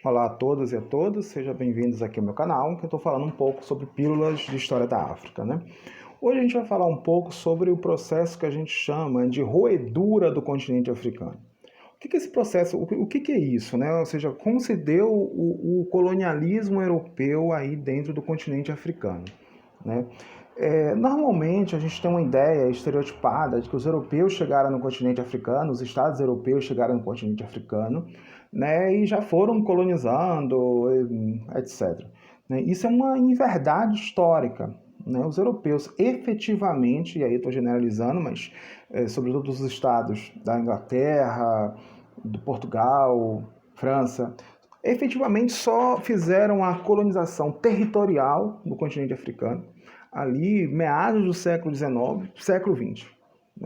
Olá a todos e a todas, sejam bem-vindos aqui ao meu canal, que eu estou falando um pouco sobre pílulas de história da África, né? Hoje a gente vai falar um pouco sobre o processo que a gente chama de roedura do continente africano. O que é esse processo? O que é isso, né? Ou seja, como se deu o colonialismo europeu aí dentro do continente africano, né? Normalmente a gente tem uma ideia estereotipada de que os europeus chegaram no continente africano, os estados europeus chegaram no continente africano, né, e já foram colonizando, etc. Né? Isso é uma inverdade histórica. Né? Os europeus efetivamente, e aí estou generalizando, mas sobretudo os estados da Inglaterra, do Portugal, França, efetivamente só fizeram a colonização territorial no continente africano ali meados do século XIX, século XX.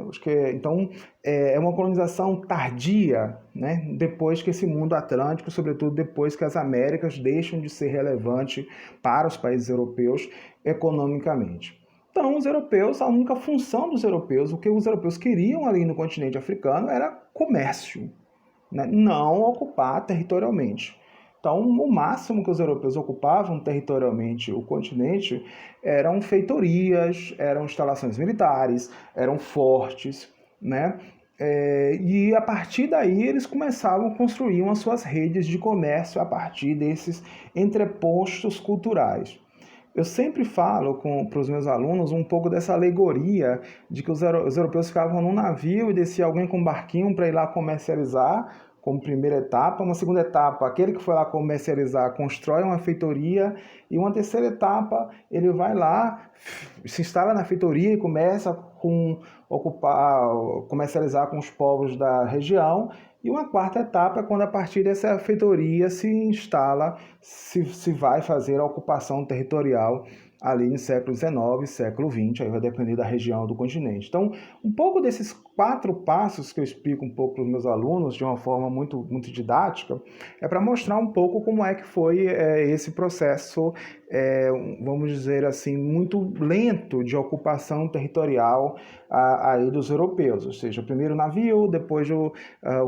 Acho que, então, é uma colonização tardia, né? Depois que esse mundo atlântico, sobretudo depois que as Américas deixam de ser relevante para os países europeus economicamente. Então, os europeus, a única função dos europeus, o que os europeus queriam ali no continente africano era comércio, né? Não ocupar territorialmente. Então, o máximo que os europeus ocupavam territorialmente o continente eram feitorias, eram instalações militares, eram fortes, né? E a partir daí eles começavam a construir as suas redes de comércio a partir desses entrepostos culturais. Eu sempre falo para os meus alunos um pouco dessa alegoria de que os europeus ficavam num navio e descia alguém com um barquinho para ir lá comercializar, como primeira etapa. Uma segunda etapa, aquele que foi lá comercializar constrói uma feitoria. E uma terceira etapa, ele vai lá, se instala na feitoria e começa comercializar com os povos da região. E uma quarta etapa é quando, a partir dessa feitoria, se instala, se vai fazer a ocupação territorial ali no século XIX, século XX, aí vai depender da região do continente. Então, um pouco desses 4 passos que eu explico um pouco para os meus alunos de uma forma muito, muito didática, é para mostrar um pouco como é que foi esse processo, vamos dizer assim, muito lento de ocupação territorial aí dos europeus. Ou seja, primeiro o navio, depois o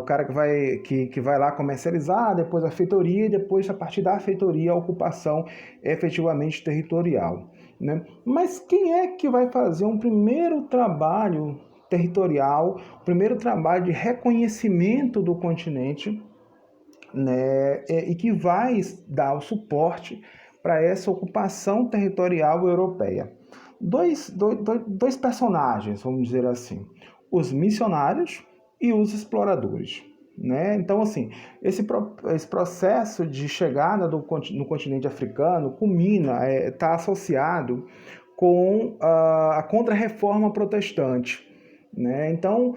cara que vai lá comercializar, depois a feitoria, e depois, a partir da feitoria, a ocupação efetivamente territorial. Né? Mas quem é que vai fazer um primeiro trabalho territorial, o primeiro trabalho de reconhecimento do continente, né, e que vai dar o suporte para essa ocupação territorial europeia? Dois personagens, vamos dizer assim, os missionários e os exploradores. Né? Então, assim, esse processo de chegada no continente africano culmina, está associado com a contra-reforma protestante. Né? Então,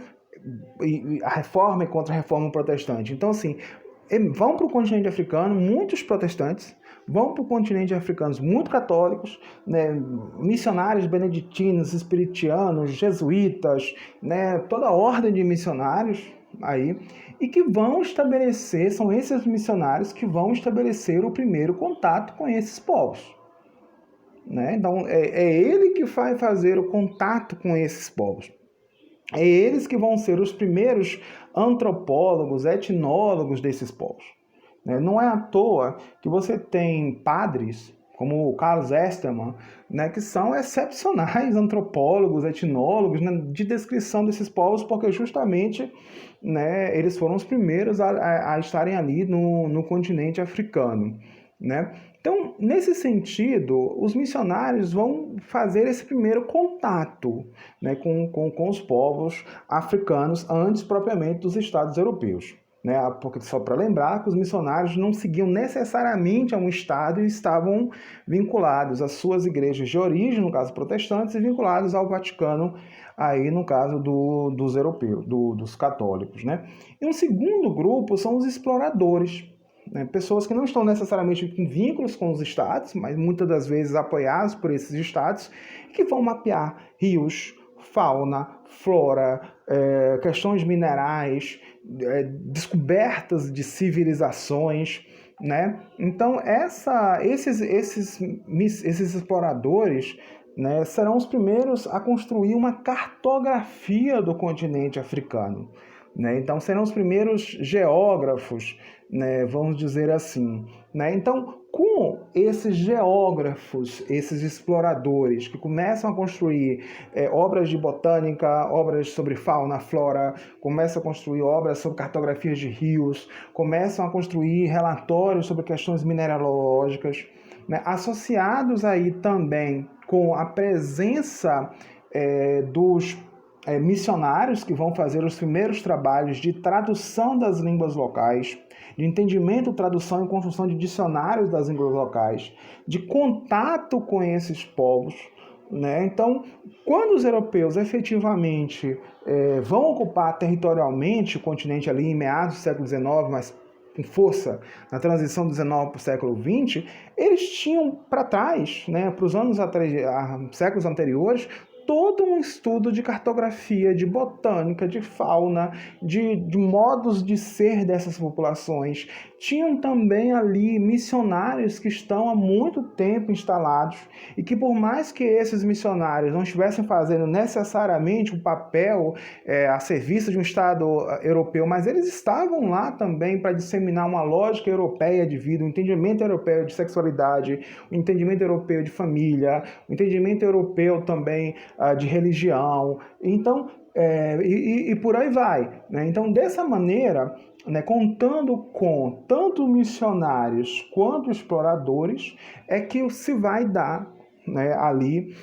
a reforma e contra-reforma protestante. Então, assim, vão para o continente africano muitos protestantes, vão para o continente africano muito católicos, né, missionários beneditinos, espiritianos, jesuítas, né, toda a ordem de missionários aí, e que vão estabelecer, são esses missionários que vão estabelecer o primeiro contato com esses povos. Né? Então, é ele que vai fazer o contato com esses povos. É eles que vão ser os primeiros antropólogos, etnólogos desses povos. Não é à toa que você tem padres, como o Carlos Esterman, né, que são excepcionais antropólogos, etnólogos, né, de descrição desses povos, porque justamente, né, eles foram os primeiros a estarem ali no continente africano. Né? Então, nesse sentido, os missionários vão fazer esse primeiro contato, né, com os povos africanos antes propriamente dos estados europeus. Né? Porque, só para lembrar, que os missionários não seguiam necessariamente a um estado e estavam vinculados às suas igrejas de origem, no caso protestantes, e vinculados ao Vaticano, aí no caso dos europeus, dos católicos. Né? E um segundo grupo são os exploradores. Né? Pessoas que não estão necessariamente em vínculos com os estados, mas muitas das vezes apoiados por esses estados, que vão mapear rios, fauna, flora, questões minerais, descobertas de civilizações. Né? Então, esses exploradores, né, serão os primeiros a construir uma cartografia do continente africano. né? Então serão os primeiros geógrafos, né, vamos dizer assim, né? Então, com esses geógrafos, esses exploradores que começam a construir obras de botânica, obras sobre fauna, flora, começam a construir obras sobre cartografias de rios, começam a construir relatórios sobre questões mineralógicas, né, associados aí também com a presença dos missionários que vão fazer os primeiros trabalhos de tradução das línguas locais, de entendimento, tradução e construção de dicionários das línguas locais, de contato com esses povos, né? Então, quando os europeus efetivamente vão ocupar territorialmente o continente ali em meados do século XIX, mas com força na transição do XIX para o século XX, eles tinham para trás, né, para os séculos anteriores, todo um estudo de cartografia, de botânica, de fauna, de modos de ser dessas populações. Tinham também ali missionários que estão há muito tempo instalados e que, por mais que esses missionários não estivessem fazendo necessariamente um papel a serviço de um Estado europeu, mas eles estavam lá também para disseminar uma lógica europeia de vida, um entendimento europeu de sexualidade, um entendimento europeu de família, um entendimento europeu também de religião, então, e por aí vai, né? Então, dessa maneira, né, contando com tanto missionários quanto exploradores, é que se vai dar, né, ali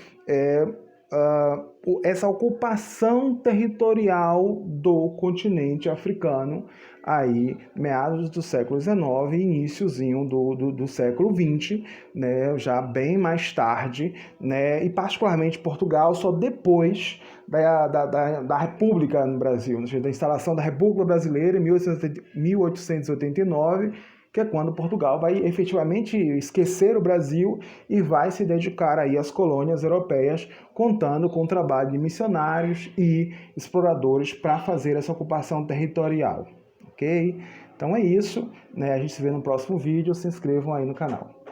essa ocupação territorial do continente africano, aí meados do século XIX e iniciozinho do século XX, né, já bem mais tarde, né, e particularmente Portugal só depois da República no Brasil, da instalação da República Brasileira em 1889, que é quando Portugal vai efetivamente esquecer o Brasil e vai se dedicar aí às colônias europeias, contando com o trabalho de missionários e exploradores para fazer essa ocupação territorial, ok? Então é isso, né? A gente se vê no próximo vídeo, se inscrevam aí no canal.